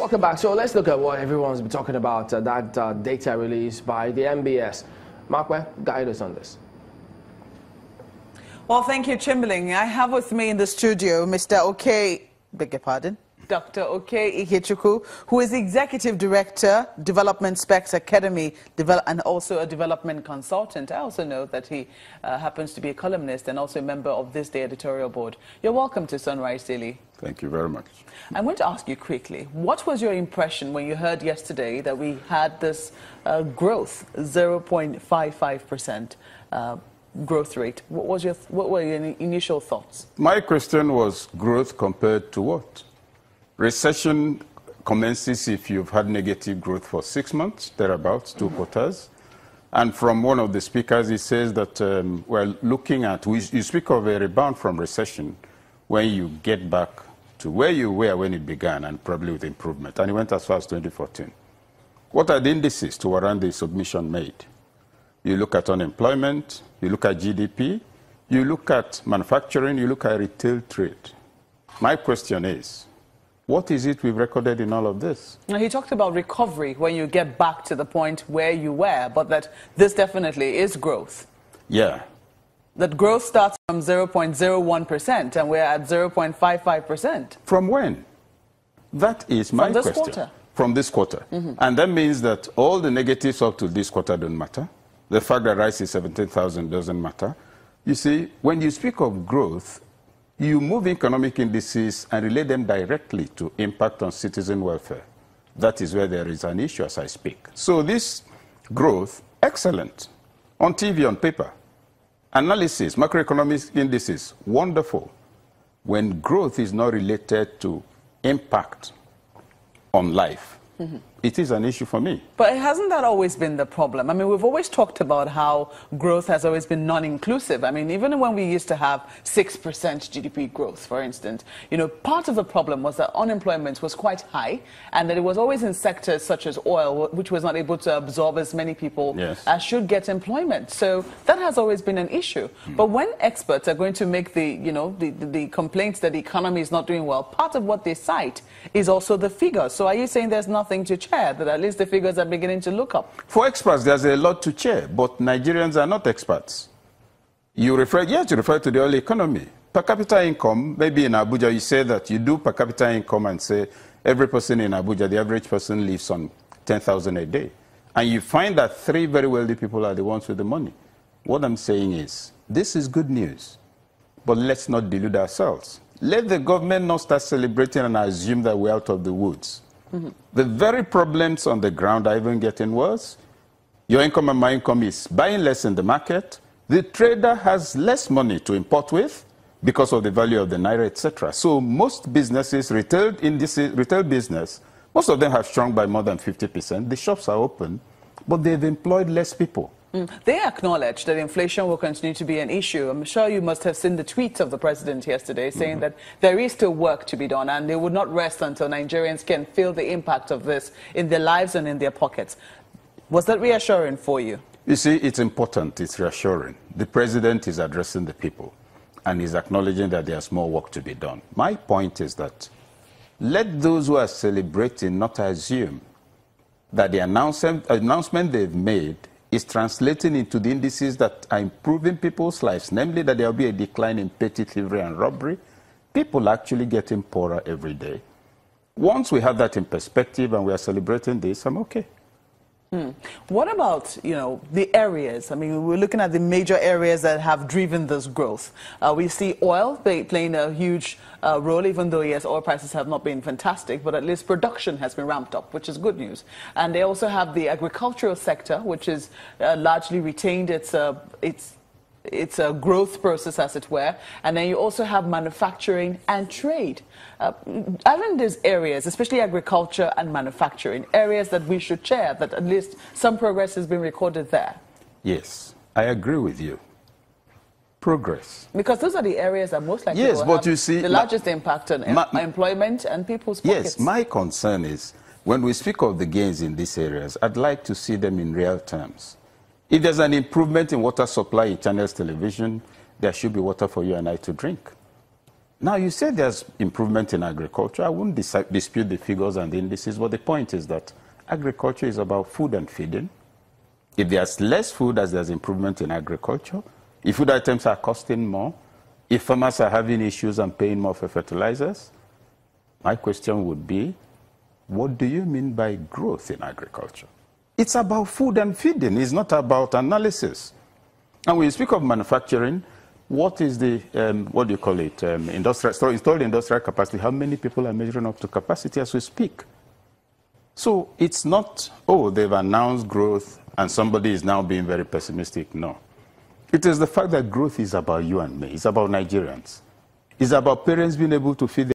Welcome back. So let's look at what everyone's been talking about, that data release by the MBS. Markwe, guide us on this. Well, thank you, Chamberlain. I have with me in the studio Mr. Dr. Oke Ikechukwu, who is the Executive Director, Development Specs Academy, and also a development consultant. I also know that he happens to be a columnist and also a member of this day editorial board. You're welcome to Sunrise Daily. Thank you very much. I'm going to ask you quickly, what was your impression when you heard yesterday that we had this growth, 0.55% growth rate? What were your initial thoughts? My question was growth compared to what? Recession commences if you've had negative growth for 6 months, thereabouts, 2 quarters. And from one of the speakers, he says that we're looking at, you speak of a rebound from recession when you get back to where you were when it began, and probably with improvement. And he went as far as 2014. What are the indices to warrant the submission made? You look at unemployment, you look at GDP, you look at manufacturing, you look at retail trade. My question is, what is it we've recorded in all of this? Now, he talked about recovery when you get back to the point where you were, but that this definitely is growth. Yeah. That growth starts from 0.01% and we're at 0.55%. From when? That is my question. From this quarter. From this quarter. And that means that all the negatives up to this quarter don't matter. The fact that rice is 17,000 doesn't matter. You see, when you speak of growth, you move economic indices and relate them directly to impact on citizen welfare. That is where there is an issue as I speak. So this growth, excellent. On TV, on paper. Analysis, macroeconomic indices, wonderful. When growth is not related to impact on life, it is an issue for me. But hasn't that always been the problem? I mean, we've always talked about how growth has always been non-inclusive. I mean, even when we used to have 6% GDP growth, for instance, you know, part of the problem was that unemployment was quite high and that it was always in sectors such as oil, which was not able to absorb as many people as should get employment. So that has always been an issue. But when experts are going to make the complaints that the economy is not doing well, part of what they cite is also the figures. So are you saying there's nothing to check? That at least the figures are beginning to look up? For experts, there's a lot to cheer, but Nigerians are not experts. You refer to the oil economy. Per capita income, maybe in Abuja, you say that you do per capita income and say every person in Abuja, the average person lives on 10,000 a day. And you find that 3 very wealthy people are the ones with the money. What I'm saying is, this is good news, but let's not delude ourselves. Let the government not start celebrating and assume that we're out of the woods. The very problems on the ground are even getting worse. Your income and my income is buying less in the market. The trader has less money to import with because of the value of the naira, etc. So most businesses, retail business, most of them have shrunk by more than 50%. The shops are open, but they've employed less people. They acknowledge that inflation will continue to be an issue. I'm sure you must have seen the tweets of the president yesterday saying that there is still work to be done and they would not rest until Nigerians can feel the impact of this in their lives and in their pockets. Was that reassuring for you? You see, it's important, it's reassuring. The president is addressing the people and is acknowledging that there's more work to be done. My point is that let those who are celebrating not assume that the announcement they've made is translating into the indices that are improving people's lives, namely that there will be a decline in petty thievery and robbery. People are actually getting poorer every day. Once we have that in perspective and we are celebrating this, I'm okay. What about, you know, the areas? I mean, we're looking at the major areas that have driven this growth. We see oil playing a huge role, even though, yes, oil prices have not been fantastic, but at least production has been ramped up, which is good news. And they also have the agricultural sector, which is largely retained its a growth process, as it were. And then you also have manufacturing and trade. Aren't these areas, especially agriculture and manufacturing, areas that we should share, that at least some progress has been recorded there? Yes, I agree with you. Progress. Because those are the areas that most likely will have the largest impact on employment and people's pockets. Yes, my concern is, when we speak of the gains in these areas, I'd like to see them in real terms. If there's an improvement in water supply in Channels Television, there should be water for you and I to drink. Now, you say there's improvement in agriculture. I wouldn't dispute the figures and the indices, but the point is that agriculture is about food and feeding. If there's less food as there's improvement in agriculture, if food items are costing more, if farmers are having issues and paying more for fertilizers, my question would be, what do you mean by growth in agriculture? It's about food and feeding. It's not about analysis. And when you speak of manufacturing, what is the, what do you call it, installed industrial capacity? How many people are measuring up to capacity as we speak? So it's not, oh, they've announced growth and somebody is now being very pessimistic. No. It is the fact that growth is about you and me. It's about Nigerians. It's about parents being able to feed